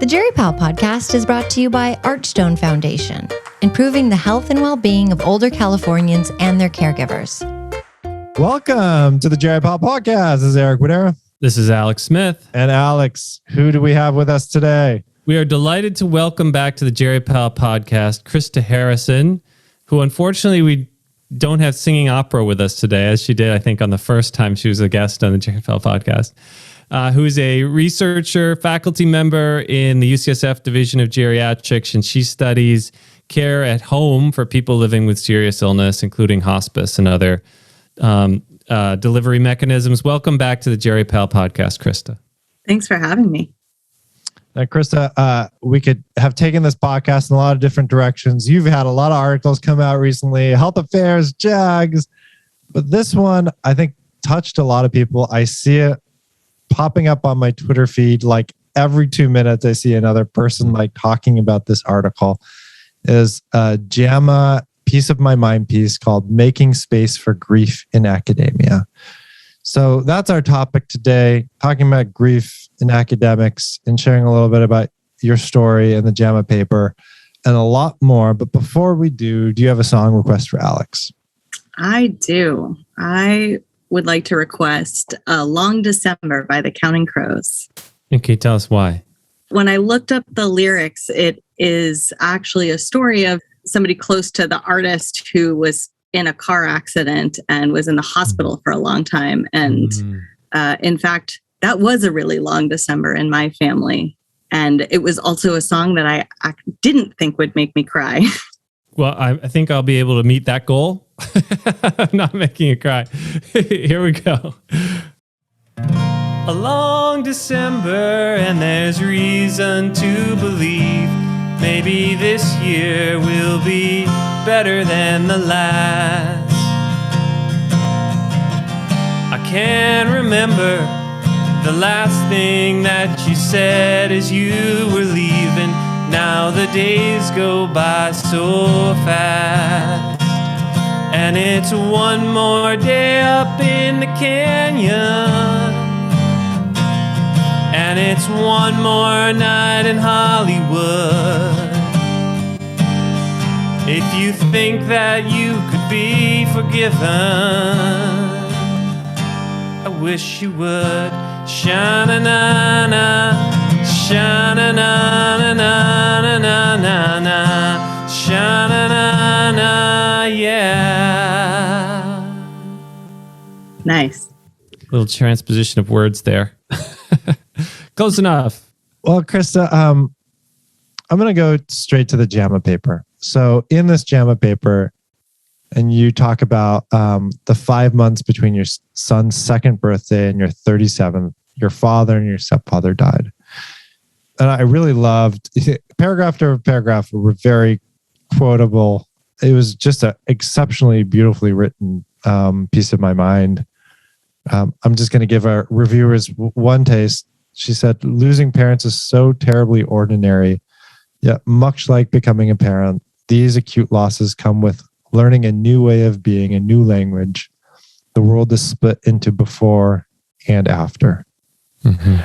The Jerry Pal podcast is brought to you by Archstone Foundation, improving the health and well-being of older Californians and their caregivers. Welcome to the Jerry Pal podcast. This is Eric Widera. This is Alex Smith. And Alex, who do we have with us today? We are delighted to welcome back to the Jerry Pal podcast, Krista Harrison, who unfortunately we don't have singing opera with us today, as she did, I think, on the first time she was a guest on the Jerry Pal podcast. Who is a researcher, faculty member in the UCSF Division of Geriatrics, and she studies care at home for people living with serious illness, including hospice and other delivery mechanisms. Welcome back to the Jerry Pal podcast, Krista. Thanks for having me. Now, Krista, we could have taken this podcast in a lot of different directions. You've had a lot of articles come out recently, health affairs, JAGs, but this one, I think, touched a lot of people. I see it popping up on my Twitter feed like every 2 minutes. I see another person like talking about this article. Is a JAMA piece of my mind piece called Making Space for Grief in Academia. So that's our topic today, talking about grief in academics and sharing a little bit about your story and the JAMA paper and a lot more. But before we do you have a song request for Alex? I do. I would like to request Long December by the Counting Crows. Okay, tell us why. When I looked up the lyrics, it is actually a story of somebody close to the artist who was in a car accident and was in the hospital for a long time. And in fact, that was a really long December in my family. And it was also a song that I didn't think would make me cry. Well, I think I'll be able to meet that goal. I'm not making you cry. Here we go. A long December, and there's reason to believe maybe this year will be better than the last. I can remember the last thing that you said as you were leaving. Now the days go by so fast, and it's one more day up in the canyon, and it's one more night in Hollywood. If you think that you could be forgiven, I wish you would. Sha-na-na-na, sha-na-na-na-na-na-na-na, sha-na-na-na, yeah. Nice. Little transposition of words there. Close enough. Well, Krista, I'm going to go straight to the JAMA paper. So in this JAMA paper, and you talk about the 5 months between your son's second birthday and your 37th, your father and your stepfather died. And I really loved paragraph after paragraph were very quotable. It was just an exceptionally beautifully written piece of my mind. I'm just going to give our reviewers one taste. She said, losing parents is so terribly ordinary, yet much like becoming a parent, these acute losses come with learning a new way of being, a new language. The world is split into before and after. Mm-hmm.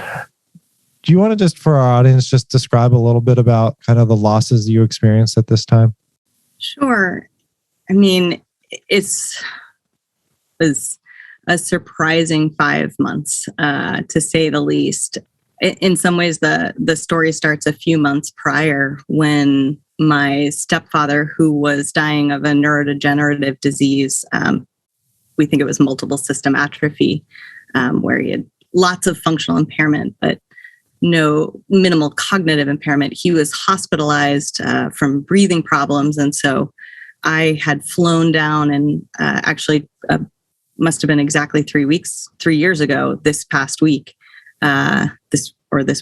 Do you want to just, for our audience, just describe a little bit about kind of the losses you experienced at this time? Sure. I mean, it was a surprising 5 months, to say the least. In some ways, the story starts a few months prior when my stepfather, who was dying of a neurodegenerative disease, we think it was multiple system atrophy, where he had lots of functional impairment, but no minimal cognitive impairment. He was hospitalized from breathing problems. And so I had flown down and actually must have been exactly 3 years ago, this past week, this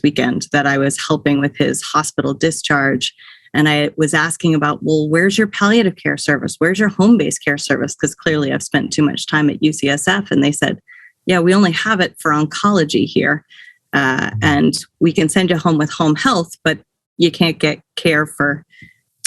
weekend, that I was helping with his hospital discharge. And I was asking about, well, where's your palliative care service? Where's your home-based care service? Because clearly I've spent too much time at UCSF. And they said, yeah, we only have it for oncology here. And we can send you home with home health, but you can't get care for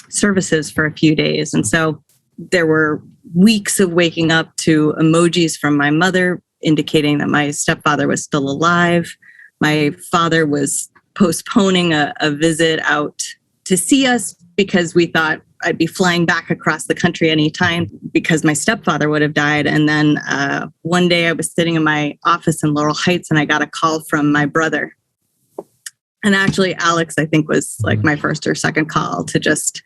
services for a few days. And so there were weeks of waking up to emojis from my mother indicating that my stepfather was still alive. My father was postponing a visit out to see us because we thought I'd be flying back across the country anytime because my stepfather would have died. And then one day I was sitting in my office in Laurel Heights and I got a call from my brother. And actually, Alex, I think, was like my first or second call to just,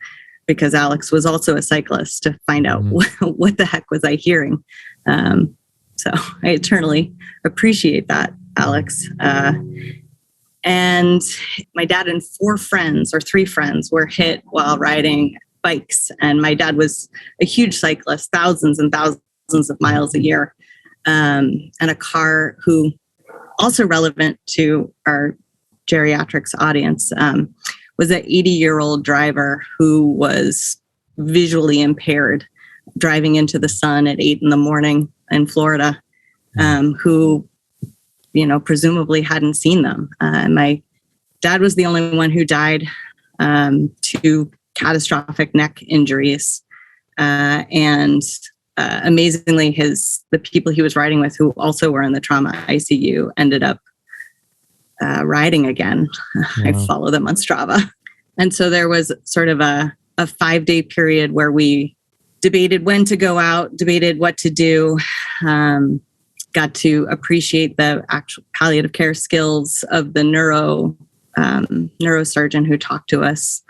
because Alex was also a cyclist, to find out what the heck was I hearing. So I eternally appreciate that, Alex. And my dad and three friends were hit while riding bikes. And my dad was a huge cyclist, thousands and thousands of miles a year. And a car who, also relevant to our geriatrics audience, was an 80-year-old driver who was visually impaired, driving into the sun at 8 a.m. in Florida, who, presumably hadn't seen them. My dad was the only one who died to catastrophic neck injuries. And amazingly, the people he was riding with, who also were in the trauma ICU, ended up riding again. Wow. I follow them on Strava. And so there was sort of a 5-day period where we debated when to go out, debated what to do, got to appreciate the actual palliative care skills of the neurosurgeon who talked to us,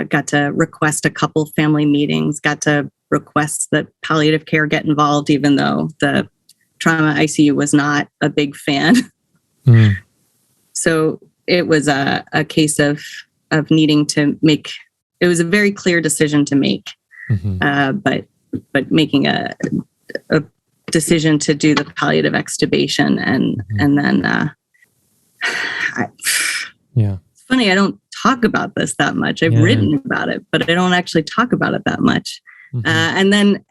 got to request a couple family meetings, got to request that palliative care get involved, even though the trauma ICU was not a big fan. So it was a case of needing to make, it was a very clear decision to make, but making a decision to do the palliative extubation and then it's funny, I don't talk about this that much. I've written about it, but I don't actually talk about it that much. And then,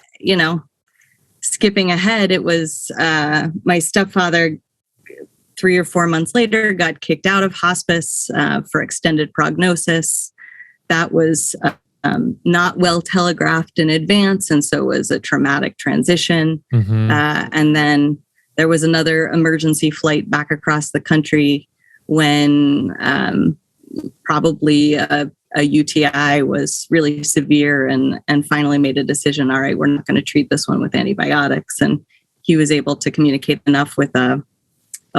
skipping ahead, it was my stepfather 3 or 4 months later got kicked out of hospice for extended prognosis. That was not well telegraphed in advance, and so it was a traumatic transition. And then there was another emergency flight back across the country when probably a UTI was really severe, and finally made a decision, all right, we're not going to treat this one with antibiotics. And he was able to communicate enough with a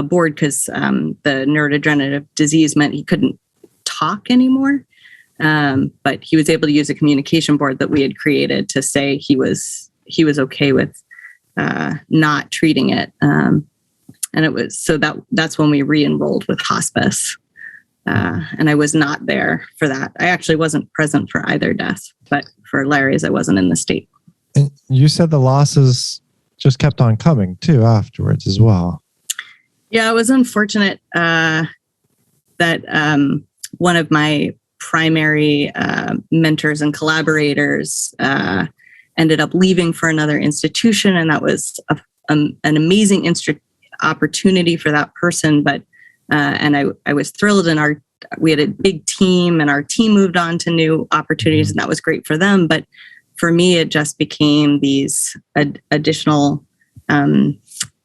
board, because the neurodegenerative disease meant he couldn't talk anymore. But he was able to use a communication board that we had created to say he was okay with not treating it. And it was, so that's when we re-enrolled with hospice. And I was not there for that. I actually wasn't present for either death, but for Larry's, I wasn't in the state. And you said the losses just kept on coming too afterwards as well. Yeah, it was unfortunate that one of my primary mentors and collaborators ended up leaving for another institution, and that was an amazing opportunity for that person. But and I was thrilled, and we had a big team, and our team moved on to new opportunities, and that was great for them. But for me, it just became these additional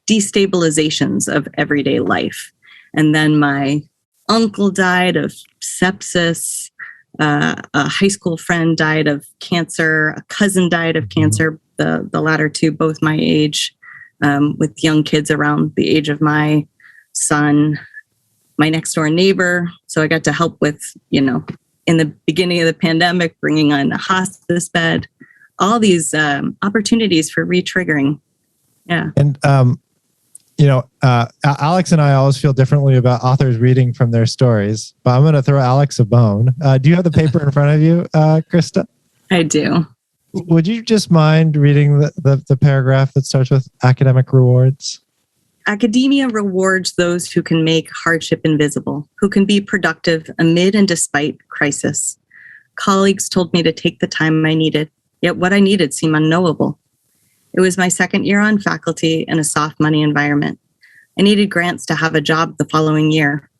destabilizations of everyday life. And then my uncle died of sepsis. A high school friend died of cancer. A cousin died of cancer. The latter two, both my age, with young kids around the age of my son. My next door neighbor. So I got to help with, in the beginning of the pandemic, bringing on a hospice bed, all these opportunities for re-triggering. Yeah. And, Alex and I always feel differently about authors reading from their stories, but I'm going to throw Alex a bone. Do you have the paper in front of you, Krista? I do. Would you just mind reading the paragraph that starts with academic rewards? Academia rewards those who can make hardship invisible, who can be productive amid and despite crisis. Colleagues told me to take the time I needed, yet what I needed seemed unknowable. It was my second year on faculty in a soft money environment. I needed grants to have a job the following year.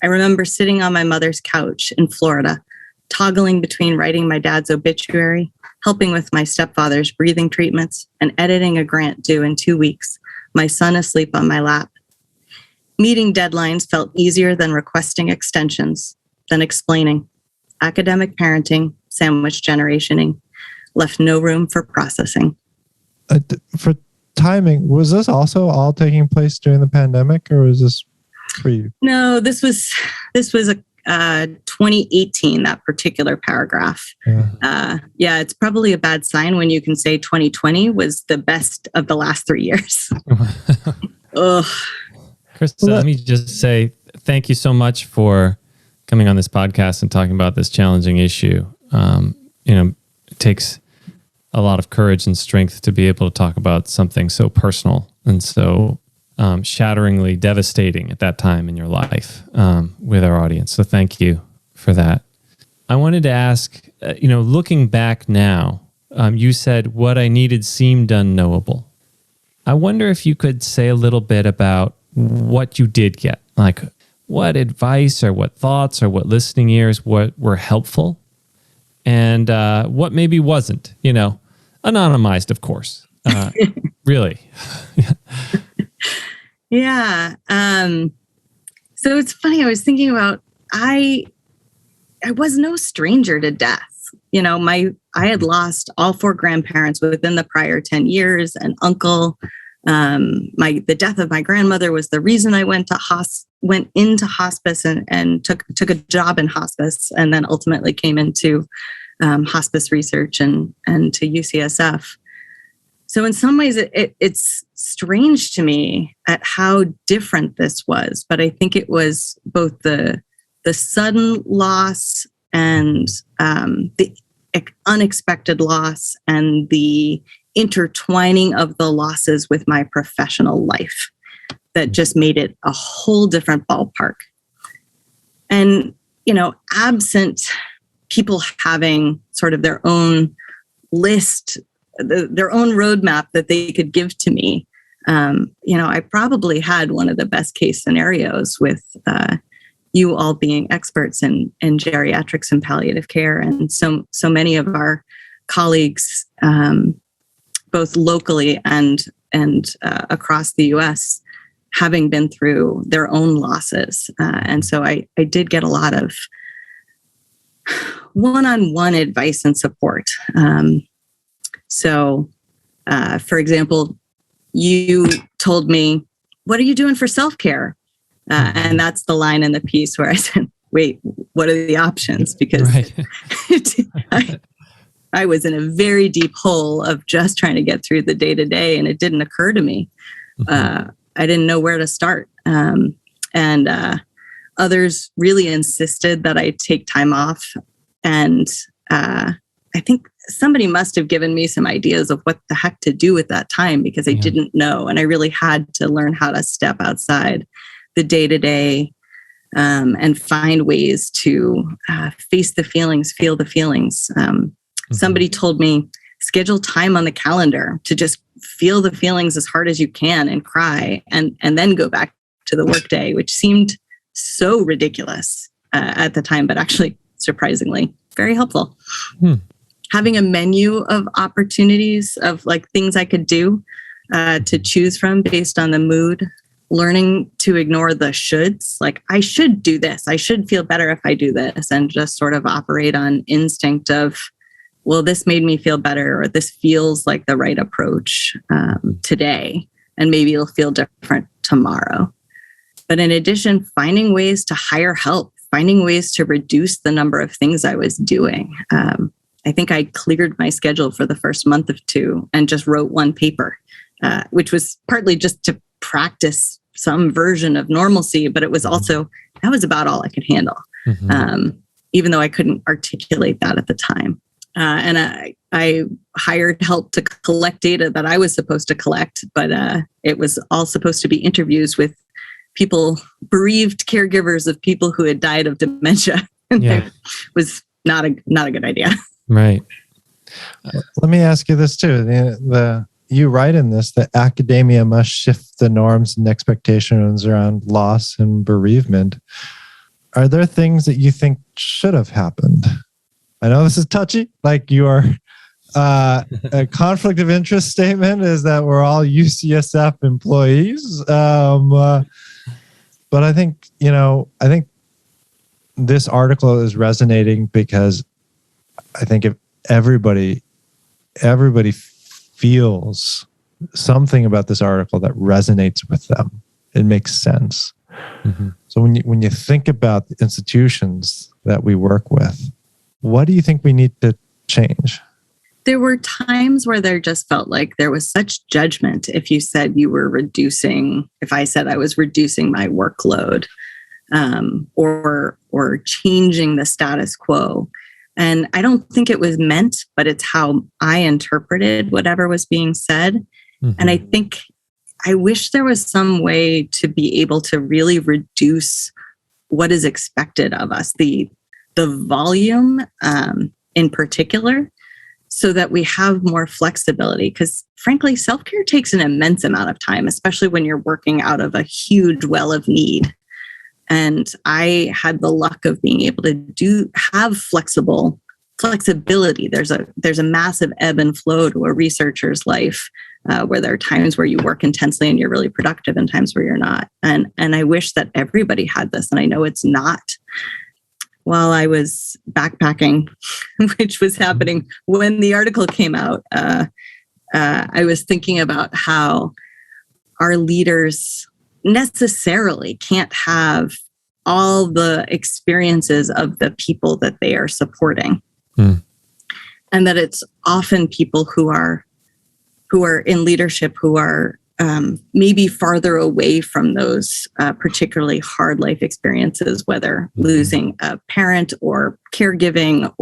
I remember sitting on my mother's couch in Florida, toggling between writing my dad's obituary, helping with my stepfather's breathing treatments, and editing a grant due in 2 weeks, my son asleep on my lap. Meeting deadlines felt easier than requesting extensions, than explaining. Academic parenting, sandwich generationing, left no room for processing. For timing, was this also all taking place during the pandemic, or was this pre? No, this was a 2018, that particular paragraph. Yeah, it's probably a bad sign when you can say 2020 was the best of the last 3 years. Ugh. Krista, let me just say thank you so much for coming on this podcast and talking about this challenging issue. It takes a lot of courage and strength to be able to talk about something so personal and so shatteringly devastating at that time in your life with our audience. So thank you for that. I wanted to ask, looking back now, you said what I needed seemed unknowable. I wonder if you could say a little bit about what you did get, like what advice or what thoughts or what listening ears what were helpful and what maybe wasn't, anonymized, of course. Really. Yeah. So it's funny. I was thinking about, I was no stranger to death. I had lost all 4 grandparents within the prior 10 years, an uncle. The death of my grandmother was the reason I went into hospice and took a job in hospice, and then ultimately came into hospice research and to UCSF. So in some ways, it's strange to me at how different this was. But I think it was both the sudden loss and the unexpected loss and the intertwining of the losses with my professional life that just made it a whole different ballpark. And, absent people having sort of their own list, their own roadmap that they could give to me, I probably had one of the best case scenarios with you all being experts in geriatrics and palliative care. And so many of our colleagues, both locally and across the U.S., having been through their own losses. And so I did get a lot of one-on-one advice and support. For example, you told me, "What are you doing for self-care?" And that's the line in the piece where I said, "Wait, what are the options?" Because I was in a very deep hole of just trying to get through the day-to-day, and it didn't occur to me. I didn't know where to start. And others really insisted that I take time off. And I think somebody must have given me some ideas of what the heck to do with that time, because I didn't know. And I really had to learn how to step outside the day-to-day and find ways to face the feelings, feel the feelings. Somebody told me, schedule time on the calendar to just feel the feelings as hard as you can and cry and then go back to the workday, which seemed so ridiculous at the time, but actually surprisingly very helpful. Having a menu of opportunities of like things I could do to choose from based on the mood, learning to ignore the shoulds, like I should do this, I should feel better if I do this, and just sort of operate on instinct of, well, this made me feel better, or this feels like the right approach today, and maybe it'll feel different tomorrow. But in addition, finding ways to hire help, finding ways to reduce the number of things I was doing. I think I cleared my schedule for the first month or 2 and just wrote 1 paper, which was partly just to practice some version of normalcy, but it was also, that was about all I could handle, even though I couldn't articulate that at the time. And I hired help to collect data that I was supposed to collect, but it was all supposed to be interviews with people, bereaved caregivers of people who had died of dementia. And it was not a good idea. Right. Let me ask you this too. You write in this that academia must shift the norms and expectations around loss and bereavement. Are there things that you think should have happened? I know this is touchy, like your a conflict of interest statement is that we're all UCSF employees. But I think, I think this article is resonating because I think if everybody feels something about this article that resonates with them, it makes sense. Mm-hmm. So when you think about the institutions that we work with, what do you think we need to change? There were times where there just felt like there was such judgment if you said you were reducing, if I said I was reducing my workload, or changing the status quo. And I don't think it was meant, but it's how I interpreted whatever was being said. Mm-hmm. And I think I wish there was some way to be able to really reduce what is expected of us, the volume in particular, so that we have more flexibility. Because frankly, self-care takes an immense amount of time, especially when you're working out of a huge well of need. And I had the luck of being able to have flexibility. There's a massive ebb and flow to a researcher's life, where there are times where you work intensely and you're really productive and times where you're not. And I wish that everybody had this, and I know it's not. While I was backpacking, which was happening when the article came out, I was thinking about how our leaders necessarily can't have all the experiences of the people that they are supporting. And that it's often people who are in leadership who are maybe farther away from those particularly hard life experiences, whether losing a parent or caregiving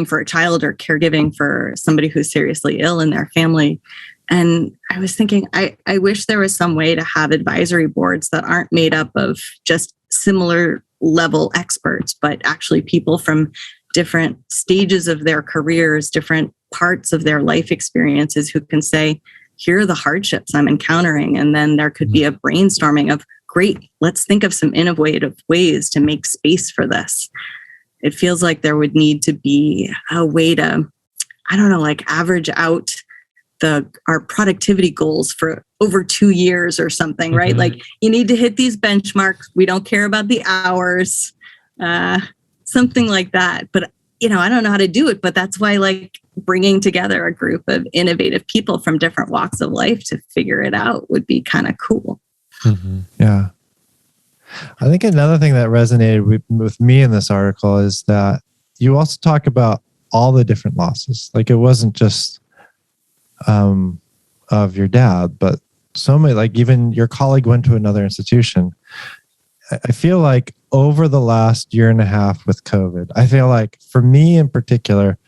for a child or caregiving for somebody who's seriously ill in their family. And I was thinking, I wish there was some way to have advisory boards that aren't made up of just similar level experts, but actually people from different stages of their careers, different parts of their life experiences who can say, here are the hardships I'm encountering. And then there could be a brainstorming of, great, let's think of some innovative ways to make space for this. It feels like there would need to be a way to, average out our productivity goals for over 2 years or something, right? Mm-hmm. Like, you need to hit these benchmarks. We don't care about the hours, something like that. But, I don't know how to do it, but that's why bringing together a group of innovative people from different walks of life to figure it out would be kind of cool. Mm-hmm. Yeah. I think another thing that resonated with me in this article is that you also talk about all the different losses. Like, it wasn't just of your dad, but so many, even your colleague went to another institution. I feel like over the last year and a half with COVID, I feel like for me in particular,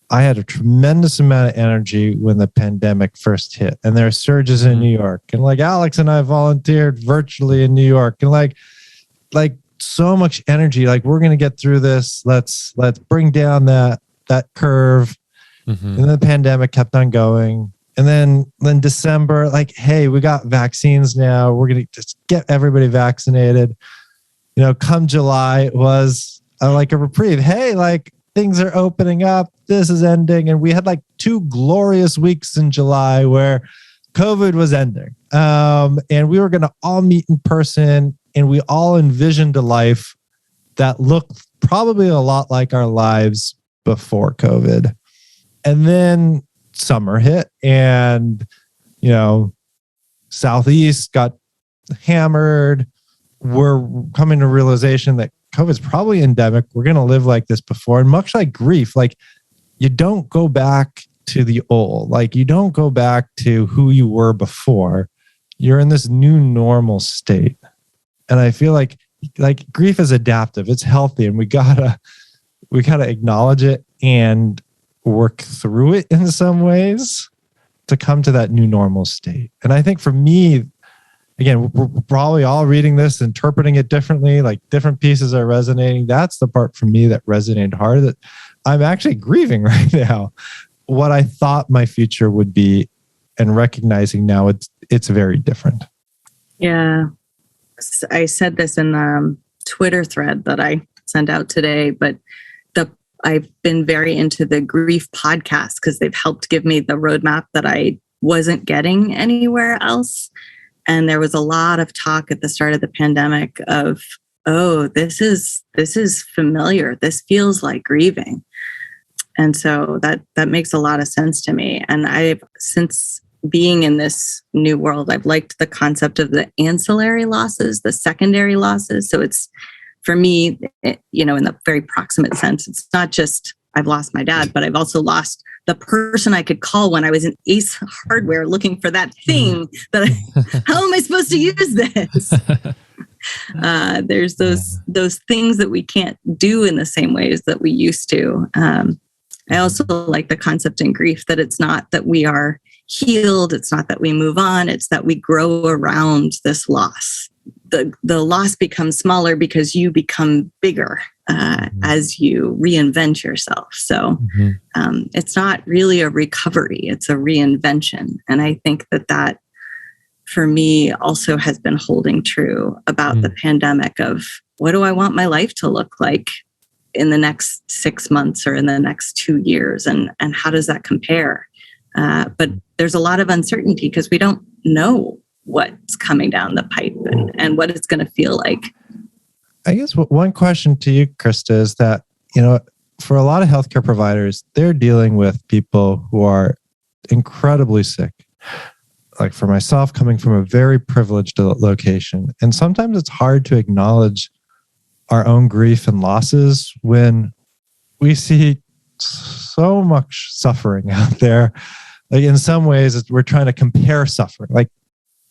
I had a tremendous amount of energy when the pandemic first hit, and there are surges in New York, and Alex and I volunteered virtually in New York, and like so much energy. We're going to get through this. Let's bring down that curve. Mm-hmm. And then the pandemic kept on going. And then December, hey, we got vaccines now. We're going to just get everybody vaccinated. Come July, it was a reprieve. Hey, things are opening up. This is ending. And we had 2 glorious weeks in July where COVID was ending. And we were going to all meet in person. And we all envisioned a life that looked probably a lot like our lives before COVID. And then summer hit, and Southeast got hammered. We're coming to realization that COVID is probably endemic. We're going to live like this before. And much like grief, you don't go back to the old. You don't go back to who you were before. You're in this new normal state. And I feel like grief is adaptive. It's healthy, and we gotta acknowledge it and work through it in some ways to come to that new normal state. And I think for me, again, we're probably all reading this, interpreting it differently, different pieces are resonating. That's the part for me that resonated hard, that I'm actually grieving right now what I thought my future would be, and recognizing now it's very different. Yeah. I said this in the Twitter thread that I sent out today, but I've been very into the grief podcast because they've helped give me the roadmap that I wasn't getting anywhere else. And there was a lot of talk at the start of the pandemic of, oh, this is familiar. This feels like grieving. And so that makes a lot of sense to me. And I've, since being in this new world, I've liked the concept of the ancillary losses, the secondary losses. So it's, for me, in the very proximate sense, it's not just I've lost my dad, but I've also lost the person I could call when I was in Ace Hardware looking for that thing how am I supposed to use this? There's those things that we can't do in the same ways that we used to. I also like the concept in grief that it's not that we are healed. It's not that we move on. It's that we grow around this loss. The loss becomes smaller because you become bigger as you reinvent yourself. So it's not really a recovery. It's a reinvention. And I think that for me also has been holding true about the pandemic of what do I want my life to look like in the next 6 months or in the next 2 years? And how does that compare? But there's a lot of uncertainty because we don't know what's coming down the pipe and what it's going to feel like. I guess one question to you, Krista, is that, for a lot of healthcare providers, they're dealing with people who are incredibly sick. Like for myself, coming from a very privileged location. And sometimes it's hard to acknowledge our own grief and losses when we see so much suffering out there. Like in some ways, we're trying to compare suffering. Like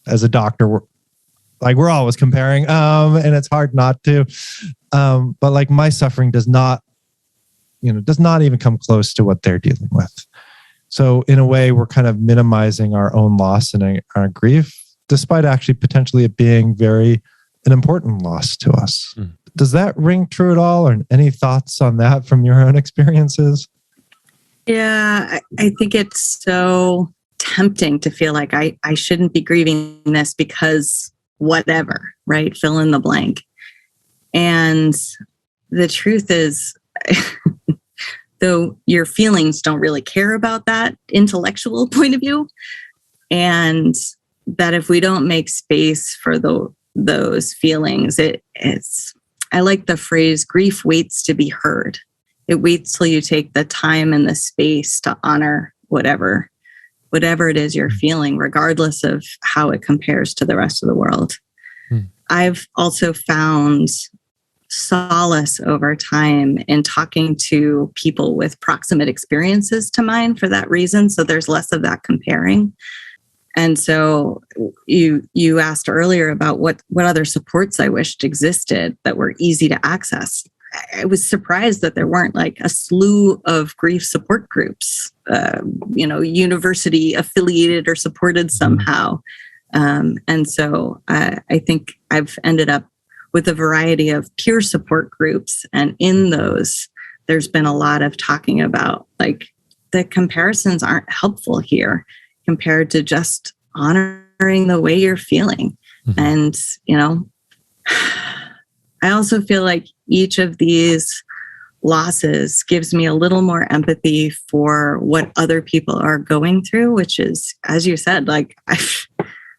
as a doctor, we're always comparing, and it's hard not to. But like my suffering does not even come close to what they're dealing with. So in a way, we're kind of minimizing our own loss and our grief, despite actually potentially it being an important loss to us. Does that ring true at all? Or any thoughts on that from your own experiences? Yeah, I think it's so tempting to feel like I shouldn't be grieving this because whatever, right? Fill in the blank. And the truth is, though your feelings don't really care about that intellectual point of view, and that if we don't make space for those feelings, I like the phrase, grief waits to be heard. It waits till you take the time and the space to honor whatever it is you're feeling, regardless of how it compares to the rest of the world. I've also found solace over time in talking to people with proximate experiences to mine for that reason. So there's less of that comparing. And so you asked earlier about what other supports I wished existed that were easy to access. I was surprised that there weren't like a slew of grief support groups, university affiliated or supported somehow. And so I think I've ended up with a variety of peer support groups. And in those, there's been a lot of talking about like the comparisons aren't helpful here compared to just honoring the way you're feeling. And, I also feel like each of these losses gives me a little more empathy for what other people are going through, which is, as you said, like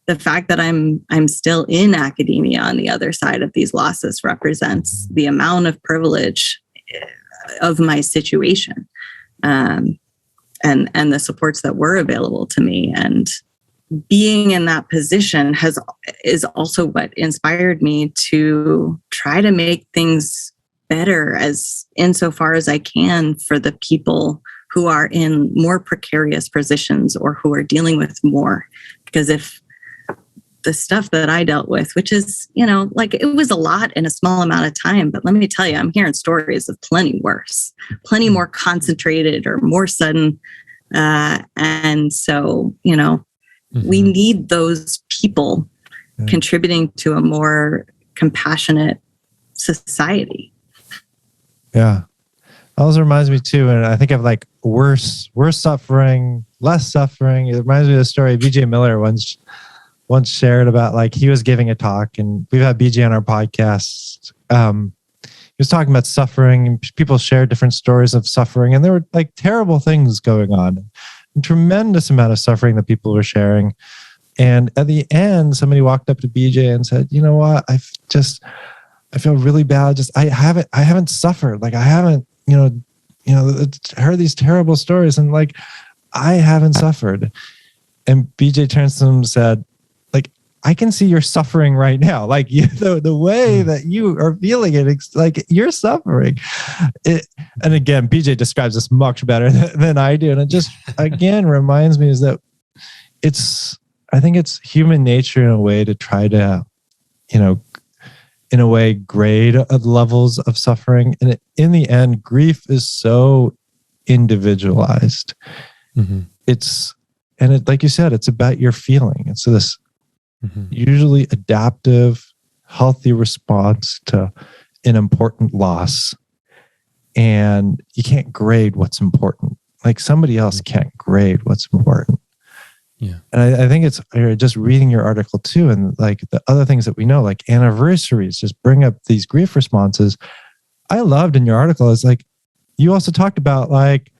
the fact that I'm still in academia on the other side of these losses represents the amount of privilege of my situation, and the supports that were available to me. And being in that position is also what inspired me to try to make things better as insofar as I can for the people who are in more precarious positions or who are dealing with more. Because if the stuff that I dealt with, which is, it was a lot in a small amount of time, but let me tell you, I'm hearing stories of plenty worse, plenty more concentrated or more sudden. And so, we need those people contributing to a more compassionate society. Yeah. That also reminds me too, and I think of like worse suffering, less suffering. It reminds me of the story BJ Miller once shared about, like, he was giving a talk, and we've had BJ on our podcast. He was talking about suffering, and people shared different stories of suffering, and there were like terrible things going on. A tremendous amount of suffering that people were sharing. And at the end, somebody walked up to BJ and said, "You know what? I feel really bad. I haven't suffered. Like I haven't, heard these terrible stories, and like I haven't suffered." And BJ turns to him and said, "Like I can see you're suffering right now. Like the way that you are feeling it, it's like you're suffering." And again, BJ describes this much better than I do, and it just again reminds me is that I think it's human nature in a way to try to, in a way, grade levels of suffering. And in the end, grief is so individualized. Mm-hmm. Like you said, it's about your feeling. It's this usually adaptive, healthy response to an important loss. And you can't grade what's important. Like somebody else can't grade what's important. Yeah. And I think it's just reading your article too. And like the other things that we know, like anniversaries, just bring up these grief responses. I loved in your article is like, you also talked about like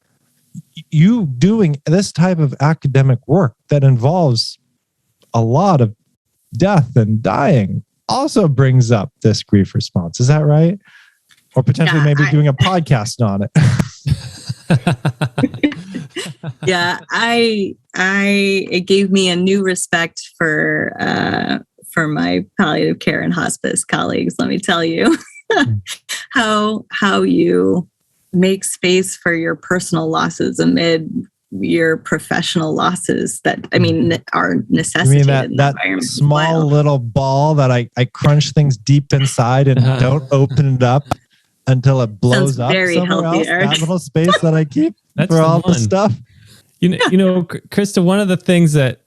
you doing this type of academic work that involves a lot of death and dying also brings up this grief response. Is that right? Or potentially doing a podcast on it. Yeah, it gave me a new respect for my palliative care and hospice colleagues. Let me tell you how you make space for your personal losses amid your professional losses that are necessitated in the environment. Small little ball that I crunch things deep inside and don't open it up until it blows up somewhere else. That little space that I keep for all the stuff. Krista, one of the things that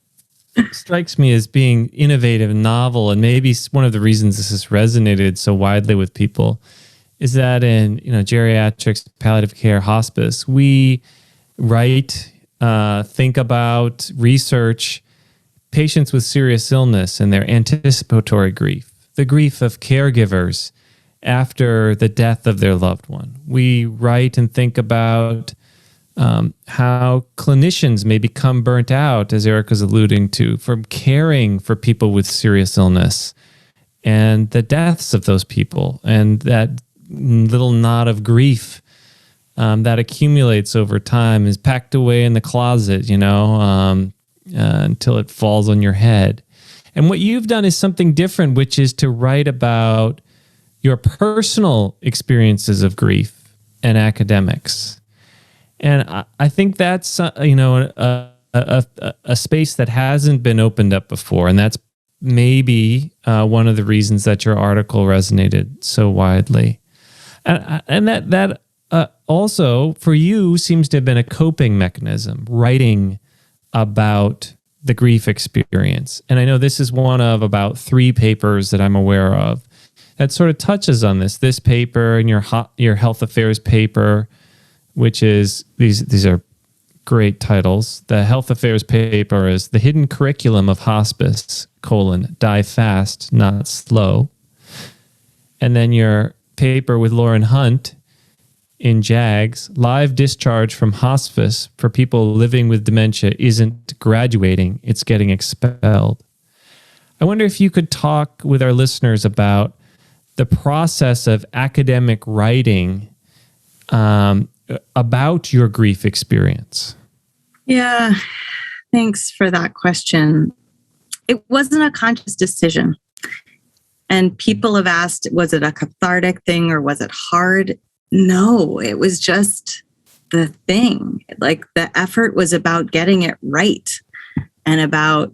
strikes me as being innovative and novel, and maybe one of the reasons this has resonated so widely with people, is that in geriatrics, palliative care, hospice, we write, think about, research patients with serious illness and their anticipatory grief, the grief of caregivers after the death of their loved one. We write and think about how clinicians may become burnt out, as Eric was alluding to, from caring for people with serious illness and the deaths of those people, and that little knot of grief that accumulates over time is packed away in the closet, until it falls on your head. And what you've done is something different, which is to write about your personal experiences of grief and academics. And I think that's a space that hasn't been opened up before, and that's maybe one of the reasons that your article resonated so widely. And that also for you seems to have been a coping mechanism, writing about the grief experience. And I know this is one of about 3 papers that I'm aware of that sort of touches on this. This paper and your health affairs paper, which is these are great titles. The health affairs paper is The Hidden Curriculum of Hospice, Die Fast, Not Slow. And then your paper with Lauren Hunt in JAGS, Live Discharge from Hospice for People Living with Dementia Isn't Graduating, It's Getting Expelled. I wonder if you could talk with our listeners about the process of academic writing about your grief experience. Yeah, thanks for that question. It wasn't a conscious decision. And people have asked, was it a cathartic thing or was it hard? No, it was just the thing. Like the effort was about getting it right and about,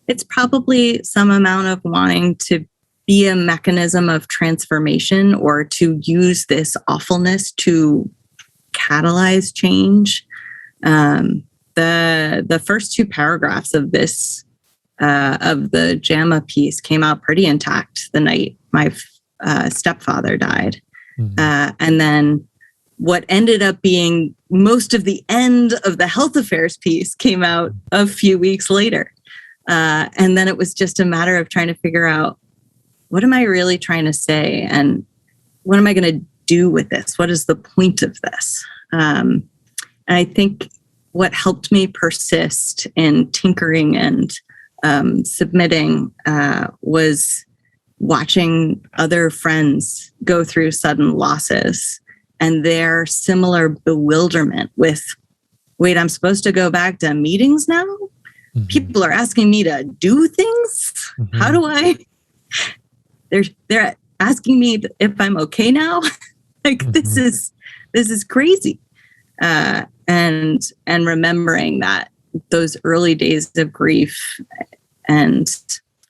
it's probably some amount of wanting to be a mechanism of transformation or to use this awfulness to catalyze change. The first 2 paragraphs of this, of the JAMA piece came out pretty intact the night my stepfather died. Mm-hmm. And then what ended up being most of the end of the health affairs piece came out a few weeks later. And then it was just a matter of trying to figure out, what am I really trying to say? And what am I going to do with this? What is the point of this? And I think what helped me persist in tinkering and submitting was watching other friends go through sudden losses and their similar bewilderment with, wait, I'm supposed to go back to meetings now? Mm-hmm. People are asking me to do things. Mm-hmm. How do I? They're asking me if I'm okay now. Like, mm-hmm. this is crazy. And remembering that those early days of grief and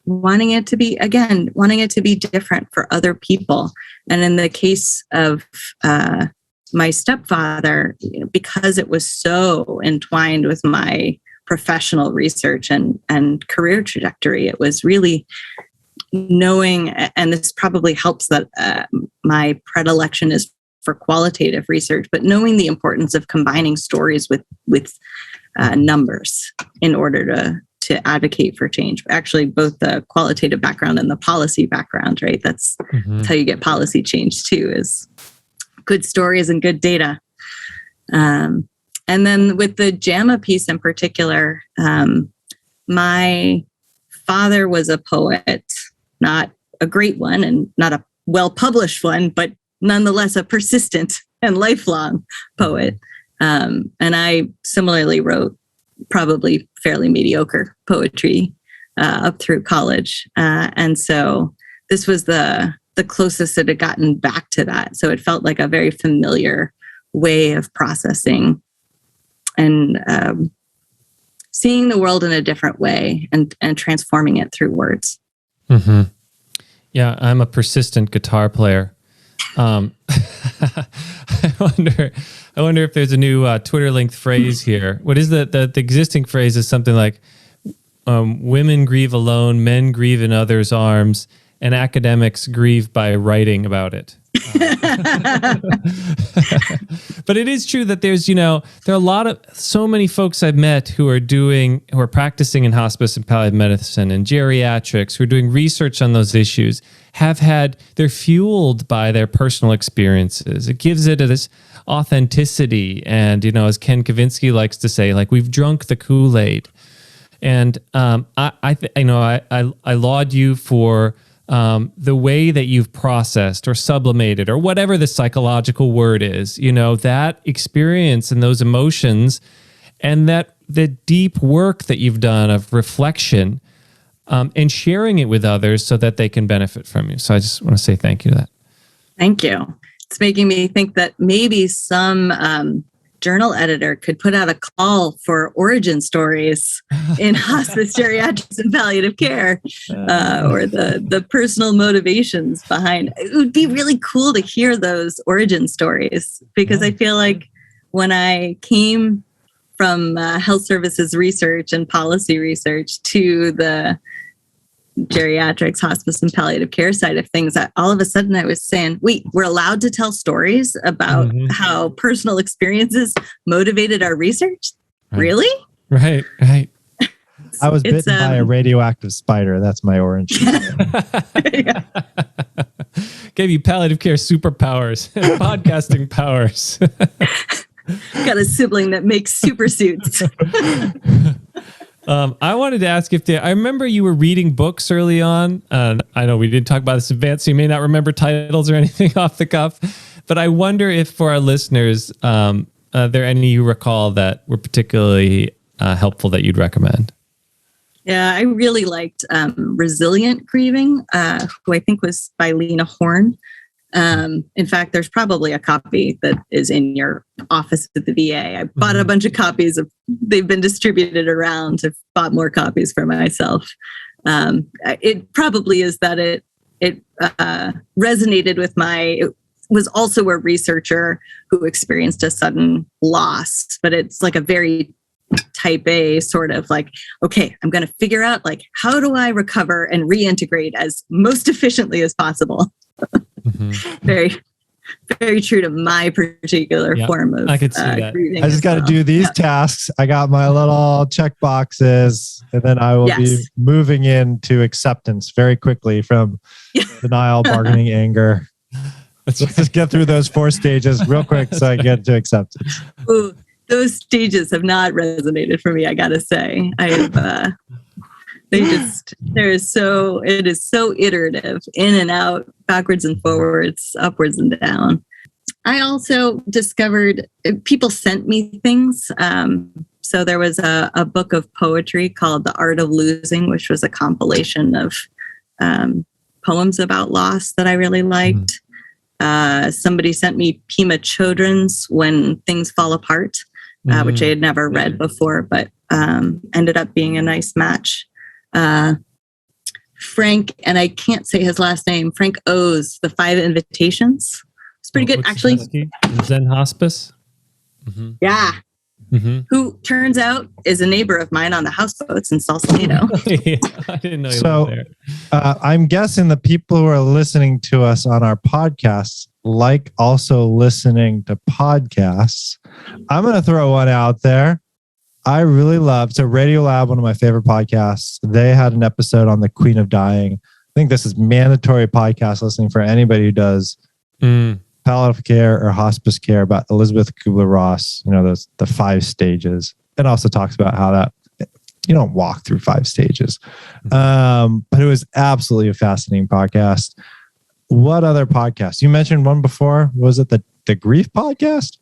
wanting it to be different for other people. And in the case of my stepfather, because it was so entwined with my professional research and career trajectory, it was really knowing, and this probably helps that my predilection is for qualitative research, but knowing the importance of combining stories with numbers in order to advocate for change. Actually, both the qualitative background and the policy background, right? That's how you get policy change too, is good stories and good data. And then with the JAMA piece in particular, my father was a poet, not a great one and not a well-published one, but nonetheless a persistent and lifelong poet. And I similarly wrote probably fairly mediocre poetry up through college. And so this was the closest it had gotten back to that. So it felt like a very familiar way of processing and seeing the world in a different way and transforming it through words. Mm-hmm. Yeah, I'm a persistent guitar player. I wonder if there's a new Twitter linked phrase here. What is the existing phrase is something like women grieve alone, men grieve in others' arms, and academics grieve by writing about it. But it is true that there's, there are so many folks I've met who are practicing in hospice and palliative medicine and geriatrics, who are doing research on those issues, they're fueled by their personal experiences. It gives it this authenticity. And, as Ken Kavinsky likes to say, like, we've drunk the Kool-Aid. And I laud you for the way that you've processed or sublimated or whatever the psychological word is, that experience and those emotions and that the deep work that you've done of reflection and sharing it with others so that they can benefit from you. So I just want to say thank you to that. Thank you. It's making me think that maybe some journal editor could put out a call for origin stories in hospice, geriatrics, and palliative care, or the personal motivations behind. It would be really cool to hear those origin stories, because I feel like when I came from health services research and policy research to the geriatrics, hospice, and palliative care side of things, all of a sudden I was saying, wait, we're allowed to tell stories about how personal experiences motivated our research? Right. Really? Right. I was bitten by a radioactive spider. That's my orange. Gave you palliative care superpowers and podcasting powers. Got a sibling that makes super suits. I wanted to ask I remember you were reading books early on. I know we didn't talk about this in advance, so you may not remember titles or anything off the cuff, but I wonder if for our listeners, are there any you recall that were particularly helpful that you'd recommend? Yeah, I really liked Resilient Grieving, who I think was by Lena Horne. In fact, there's probably a copy that is in your office at the VA. I bought a bunch of copies they've been distributed around. I've bought more copies for myself. It probably is that it resonated with it was also a researcher who experienced a sudden loss, but it's like a very type A sort of like, okay, I'm going to figure out like, how do I recover and reintegrate as most efficiently as possible? Very, very true to my particular form of I could see that. I just got to do these tasks. I got my little check boxes, and then I will be moving into acceptance very quickly from denial, bargaining, anger. Let's just get through those 4 stages real quick so I get to acceptance. Ooh, those stages have not resonated for me, I gotta say. It is so iterative, in and out, backwards and forwards, upwards and down. I also discovered people sent me things. So there was a book of poetry called The Art of Losing, which was a compilation of poems about loss that I really liked. Somebody sent me Pema Chodron's When Things Fall Apart, which I had never read before, but ended up being a nice match. Frank, and I can't say his last name, Frank O's The 5 Invitations. It's pretty good, actually. Zen Hospice? Yeah. Who turns out is a neighbor of mine on the houseboats in Sausalito. Yeah, I didn't know you were there. I'm guessing the people who are listening to us on our podcasts like also listening to podcasts. I'm going to throw one out there. I really loved, so Radiolab, one of my favorite podcasts, they had an episode on the Queen of Dying. I think this is mandatory podcast listening for anybody who does palliative care or hospice care, about Elizabeth Kubler-Ross, the 5 stages. It also talks about how that you don't walk through 5 stages. But it was absolutely a fascinating podcast. What other podcasts? You mentioned one before. Was it the Grief podcast?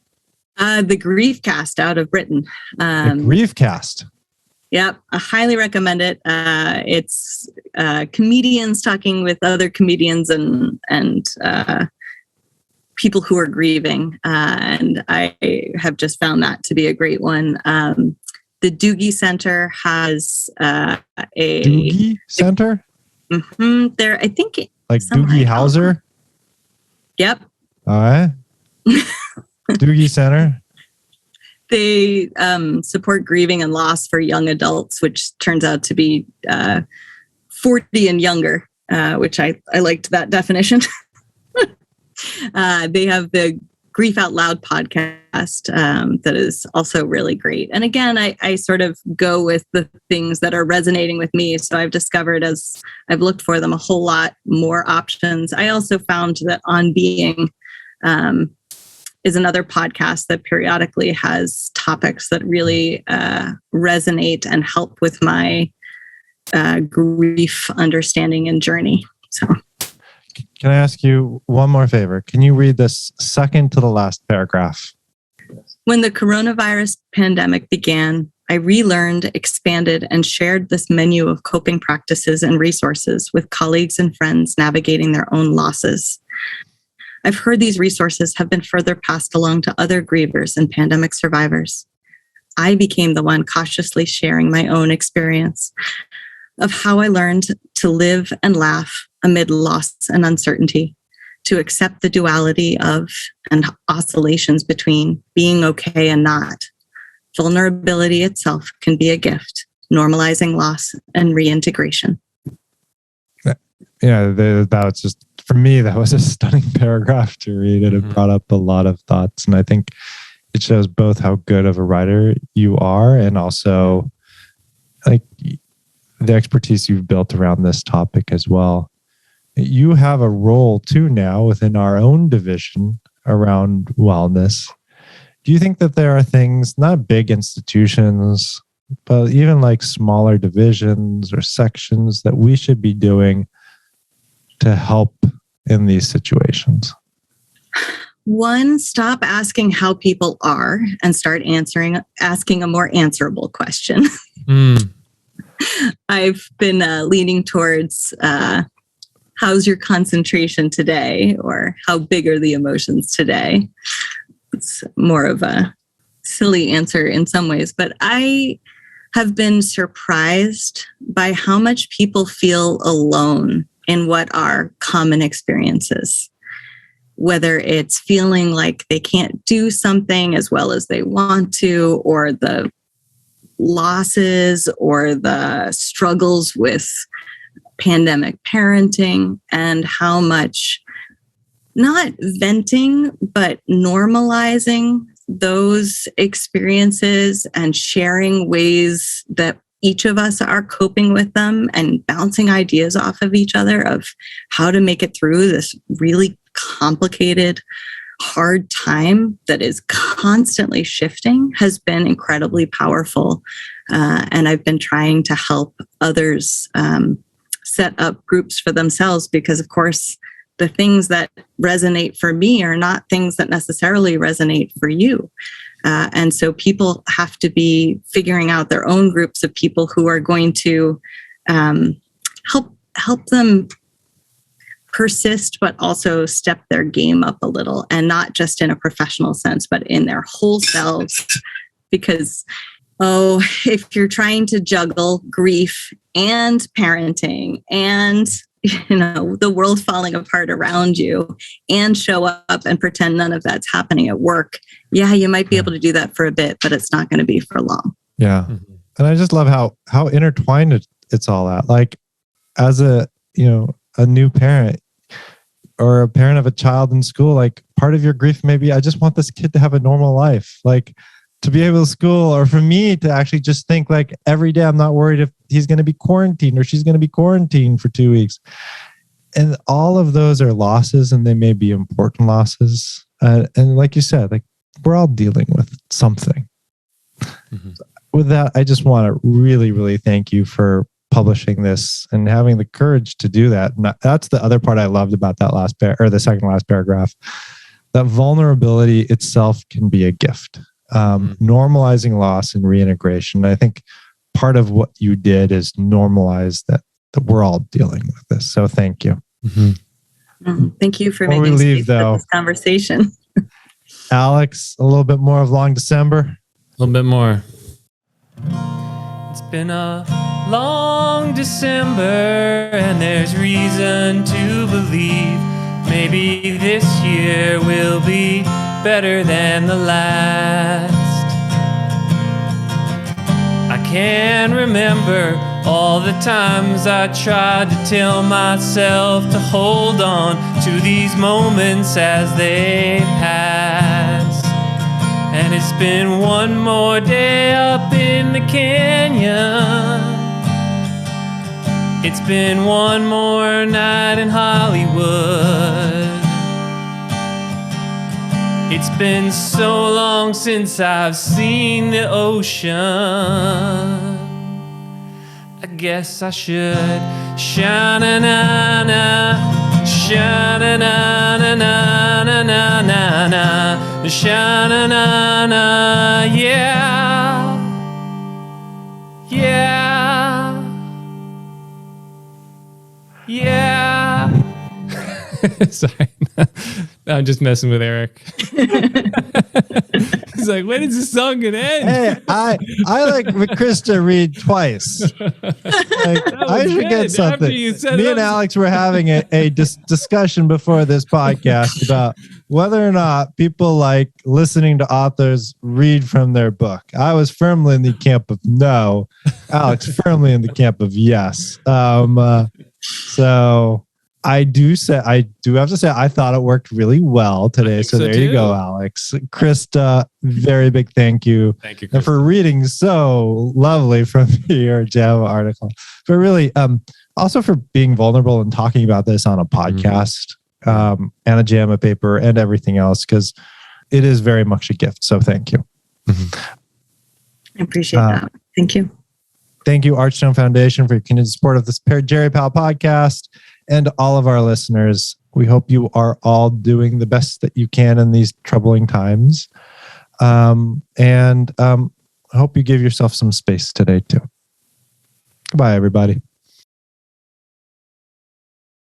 The Grief Cast out of Britain. The Grief Cast. Yep, I highly recommend it. It's comedians talking with other comedians and people who are grieving. And I have just found that to be a great one. The Doogie Center has a Doogie Center? There, I think. Like Doogie Howser? Yep. All right. Doogie Center. They support grieving and loss for young adults, which turns out to be 40 and younger, which I liked that definition. They have the Grief Out Loud podcast that is also really great. And again, I sort of go with the things that are resonating with me. So I've discovered, as I've looked for them, a whole lot more options. I also found that On Being is another podcast that periodically has topics that really resonate and help with my grief understanding and journey. So, can I ask you one more favor? Can you read this second to the last paragraph? When the coronavirus pandemic began, I relearned, expanded, and shared this menu of coping practices and resources with colleagues and friends navigating their own losses. I've heard these resources have been further passed along to other grievers and pandemic survivors. I became the one cautiously sharing my own experience of how I learned to live and laugh amid loss and uncertainty, to accept the duality of and oscillations between being okay and not. Vulnerability itself can be a gift, normalizing loss and reintegration. Yeah, that was just, for me, that was a stunning paragraph to read. It brought up a lot of thoughts. And I think it shows both how good of a writer you are and also like the expertise you've built around this topic as well. You have a role too now within our own division around wellness. Do you think that there are things, not big institutions, but even like smaller divisions or sections that we should be doing to help in these situations? One, stop asking how people are and start asking a more answerable question. I've been leaning towards how's your concentration today, or how big are the emotions today? It's more of a silly answer in some ways, but I have been surprised by how much people feel alone in what are common experiences, whether it's feeling like they can't do something as well as they want to, or the losses or the struggles with pandemic parenting, and how much not venting, but normalizing those experiences and sharing ways that each of us are coping with them and bouncing ideas off of each other of how to make it through this really complicated, hard time that is constantly shifting has been incredibly powerful. And I've been trying to help others set up groups for themselves, because of course, the things that resonate for me are not things that necessarily resonate for you. And so people have to be figuring out their own groups of people who are going to help them persist, but also step their game up a little, and not just in a professional sense, but in their whole selves. Because, if you're trying to juggle grief and parenting and the world falling apart around you, and show up and pretend none of that's happening at work, you might be able to do that for a bit, but it's not going to be for long. Yeah. Mm-hmm. And I just love how intertwined it's all at. Like, as a new parent or a parent of a child in school, like, part of your grief maybe, I just want this kid to have a normal life, like to be able to school, or for me to actually just think, like, every day I'm not worried if he's going to be quarantined or she's going to be quarantined for 2 weeks. And all of those are losses, and they may be important losses. And like you said, like, we're all dealing with something. Mm-hmm. With that, I just want to really, really thank you for publishing this and having the courage to do that. And that's the other part I loved about that the second last paragraph. That vulnerability itself can be a gift. Normalizing loss and reintegration. I think part of what you did is normalize that we're all dealing with this. So thank you. Mm-hmm. Thank you for making space for this conversation. Alex, a little bit more of Long December. A little bit more. It's been a long December, and there's reason to believe maybe this year will be better than the last. I can remember all the times I tried to tell myself to hold on to these moments as they pass. And it's been one more day up in the canyon. It's been one more night in Hollywood. It's been so long since I've seen the ocean. I guess I should sha-na-na-na, sha-na-na-na-na-na-na-na, sha-na-na-na, yeah, yeah, yeah. Sorry. I'm just messing with Eric. He's like, when is this song gonna end? Hey, I like Krista read twice. Like, I should get something. Me and Alex were having a discussion before this podcast about whether or not people like listening to authors read from their book. I was firmly in the camp of no. Alex firmly in the camp of yes. So I do have to say, I thought it worked really well today. So there you go, Alex. Krista, very big thank you. Thank you, Krista. And for reading so lovely from your JAMA article. But really, also for being vulnerable and talking about this on a podcast and a JAMA paper and everything else, because it is very much a gift. So thank you. I appreciate that. Thank you. Thank you, Archstone Foundation, for your continued support of this Jerry Powell podcast. And all of our listeners, we hope you are all doing the best that you can in these troubling times. I hope you give yourself some space today, too. Goodbye, everybody.